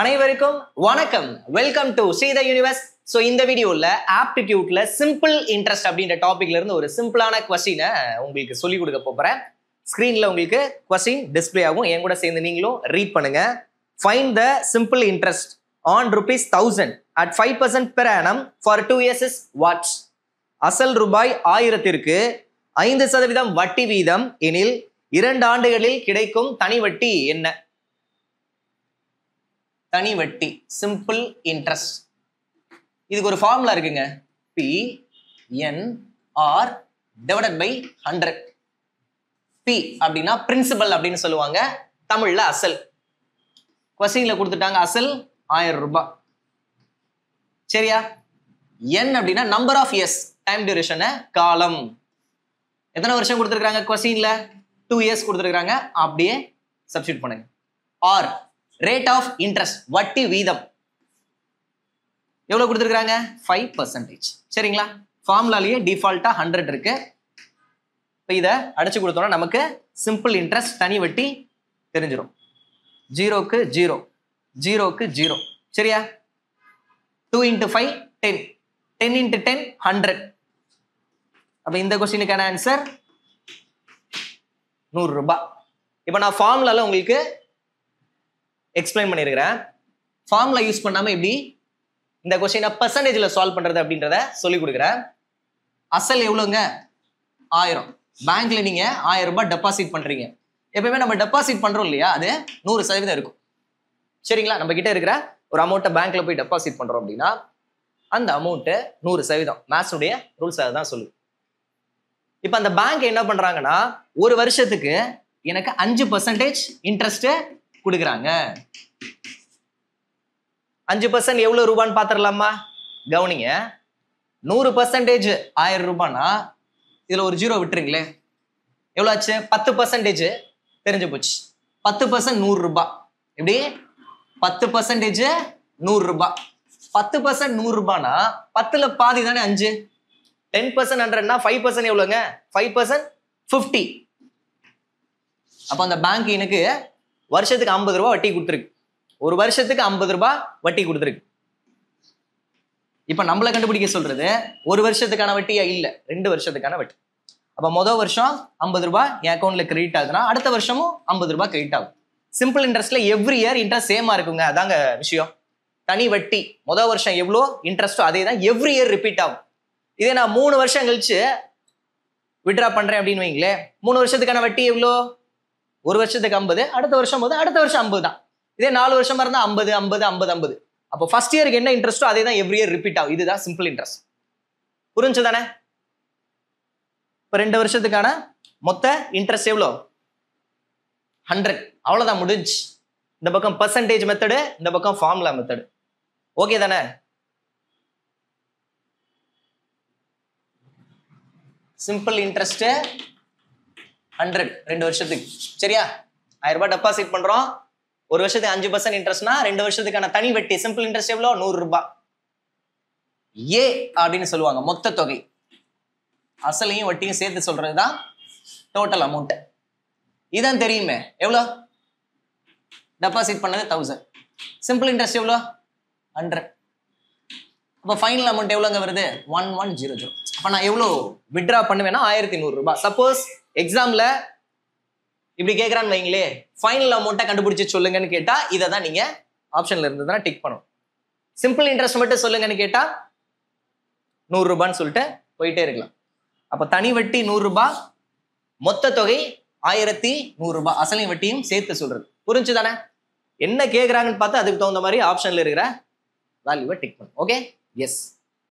அனைவருக்கும் வணக்கம். Welcome to See the Universe. So இந்த வீடியோவில் ஆப்டிடியூட்ல சிம்பிள் இன்ட்ரெஸ்ட் அப்படின்ற டாபிக்ல இருந்து ஒரு சிம்பிளான கொஸ்டினை உங்களுக்கு சொல்லிக் கொடுக்க போகிறேன். ஸ்க்ரீனில் உங்களுக்கு கொஸ்டின் டிஸ்பிளே ஆகும். என் கூட சேர்ந்து நீங்களும் ரீட் பண்ணுங்க. Find the simple interest on ₹1000 at 5% per annum for 2 years is what? அசல் ரூபாய் 1000க்கு 5% வட்டி வீதம் எனில் 2 ஆண்டுகளில் கிடைக்கும் தனி வட்டி என்ன? தனி வட்டி, சிம்பிள் இன்ட்ரெஸ்ட். இதுக்கு ஒரு ஃபார்முலா இருக்குங்க. PNR divided by 100. P அப்படின்னா பிரின்சிபல் அப்படின்னு சொல்லுவாங்க, தமிழ்ல அசல். கொஸ்டின்ல கொடுத்துட்டாங்க அசல் 1000 ரூபாய். சரியா? N அப்படின்னா number of years, time duration, காலம். எத்தனை வருஷம் கொடுத்துருக்காங்க கொஸ்டின்ல? 2 இயர்ஸ் கொடுத்துருக்காங்க. அப்படியே சப்ஸ்டிட்யூட் பண்ணுங்க. ஆர் ரேட் ஆஃப் இன்ட்ரெஸ்ட், வட்டி வீதம் எவ்வளவு கொடுத்துருக்காங்க? 5%. சரிங்களா? ஃபார்முலாலேயே டிஃபால்ட்டா 100 இருக்கு. இப்போ இதை அடிச்சு கொடுத்தோம்னா நமக்கு சிம்பிள் இன்ட்ரெஸ்ட் தனி வட்டி தெரிஞ்சிடும். 0க்கு 0, 0க்கு 0. சரியா? 2 × 5 10, 10 × 10 100. அப்போ இந்த கொஸ்டினுக்கான ஆன்சர் 100 ரூபாய். இப்போ நான் ஃபார்முலால உங்களுக்கு எக்ஸ்பிளைன் பண்ணியிருக்கிறேன். ஃபார்முலா யூஸ் பண்ணாம எப்படி இந்த கொஸ்டினை பர்சன்டேஜ்ல சால்வ் பண்றது அப்படின்றத சொல்லி கொடுக்குறேன். அசல் எவ்வளோங்க? 1000. பேங்க்ல நீங்க 1000 ரூபாய் டெபாசிட் பண்றீங்க. எப்பவுமே நம்ம டெபாசிட் பண்றோம் இல்லையா, அது 100% இருக்கும். சரிங்களா? நம்ம கிட்ட இருக்கிற ஒரு அமௌண்ட்டை பேங்க்ல போய் டெபாசிட் பண்றோம் அப்படின்னா அந்த அமௌண்ட் 100%. மேத்ஸுடைய ரூல்ஸ் அதுதான் சொல்லுது. இப்போ அந்த பேங்க் என்ன பண்றாங்கன்னா ஒரு வருஷத்துக்கு எனக்கு 5% இன்ட்ரெஸ்ட் கொடுக்குறாங்க. 5% எவ்வளவு ரூபான்னு பாத்திரலாமா? கவனிங்க. 100% 1000 ரூபாய்னா இதுல ஒரு 0 விட்டுருங்களே, எவ்வளவு ஆச்சு? 10% தெரிஞ்சு போச்சு. 10% 100 ரூபாய். எப்படி? 10% 100 ரூபாய். 10% 100 ரூபாய்னா 10ல பாதி தானே 5. 10% 100னா 5% எவ்வளவுங்க? 5% 50. அப்ப அந்த பேங்க் எனக்கு வருஷத்துக்கு 50 ரூபாய் வட்டி கொடுத்துருக்கு. ஒரு வருஷத்துக்கு 50 ரூபாய் வட்டி கொடுத்துருக்கு. இப்ப நம்மள கண்டுபிடிக்க சொல்றது ஒரு வருஷத்துக்கான வட்டியா? இல்ல, 2 வருஷத்துக்கான வட்டி. அப்ப முதல் வருஷம் 50 ரூபாய் என் அக்கௌண்ட்ல கிரெடிட் ஆகுதுன்னா அடுத்த வருஷமும் 50 ரூபாய் கிரெடிட் ஆகும். சிம்பிள் இன்ட்ரெஸ்ட்ல எவ்ரி இயர் இன்ட்ரெஸ்ட் சேமா இருக்குங்க. அதாங்க விஷயம். தனி வட்டி முதல் வருஷம் எவ்வளோ இன்ட்ரெஸ்டோ அதே தான் எவ்ரி இயர் ரிப்பீட் ஆகும். இதே நான் 3 வருஷம் கழிச்சு வித்ட்ரா பண்றேன் அப்படின்னு வைங்களேன், 3 வருஷத்துக்கான வட்டி எவ்வளோ? ஒரு வருஷத்துக்கு 50, அடுத்த வருஷம் போது அடுத்த வருஷம் 50 தான். இதே 4 வருஷமா இருந்தா 50 50 50 50. அப்போ ஃபர்ஸ்ட் இயருக்கு என்ன இன்ட்ரெஸ்டோ அதே தான் எவ்ரி இயர் ரிப்பீட் ஆகும். இதுதான் சிம்பிள் இன்ட்ரெஸ்ட். புரிஞ்சுதானே? இப்போ 2 வருஷத்துக்கான மொத்த இன்ட்ரெஸ்ட் எவ்வளோ? 100. அவ்வளோதான், முடிஞ்சு. இந்த பக்கம் பர்சன்டேஜ் மெத்தடு, இந்த பக்கம் ஃபார்முலா மெத்தடு. ஓகே தானே? சிம்பிள் இன்ட்ரெஸ்ட் 100 2 வருஷத்துக்கு. சரியா? 1000 ரூபாய் டெபாசிட் பண்றோம். ஒரு வருஷத்துக்கு 5% இன்ட்ரெஸ்ட்னா 2 வருஷத்துக்கான தனி வட்டி சிம்பிள் இன்ட்ரெஸ்ட் எவ்வளோ? 100 ரூபாய். ஏ அப்படின்னு சொல்லுவாங்க மொத்த தொகை. அசலையும் வட்டியும் சேர்த்து சொல்றதுதான் டோட்டல் அமௌண்ட். இதான் தெரியுமே. எவ்வளோ டெபாசிட் பண்ணது? 1000. சிம்பிள் இன்ட்ரெஸ்ட் எவ்வளோ? 100. அப்போ ஃபைனல் அமௌண்ட் எவ்வளோங்க வருது? 1100. அப்போ நான் எவ்வளோ வித்ட்ரா பண்ணுவேன்னா 1100 ரூபாய். சப்போஸ் எக்ஸாம்ல இப்படி கேட்கறான்னு வைங்களே, ஃபைனல் அமௌண்ட்டை கண்டுபிடிச்சு சொல்லுங்கன்னு கேட்டா இதை தான் நீங்க ஆப்ஷன்ல இருந்ததுன்னா டிக் பண்ணணும். சிம்பிள் இன்ட்ரெஸ்ட் மட்டும் சொல்லுங்கன்னு கேட்டா 100 ரூபான்னு சொல்லிட்டு போயிட்டே இருக்கலாம். அப்ப தனி வட்டி 100 ரூபாய், மொத்த தொகை 1100 ரூபாய், அசலையும் வட்டியும் சேர்த்து சொல்றது. புரிஞ்சுதானே? என்ன கேட்கறாங்கன்னு பார்த்து அதுக்கு தகுந்த மாதிரி ஆப்ஷன்ல இருக்கிற வேல்யூவை டிக் பண்ணும். ஓகே? எஸ்.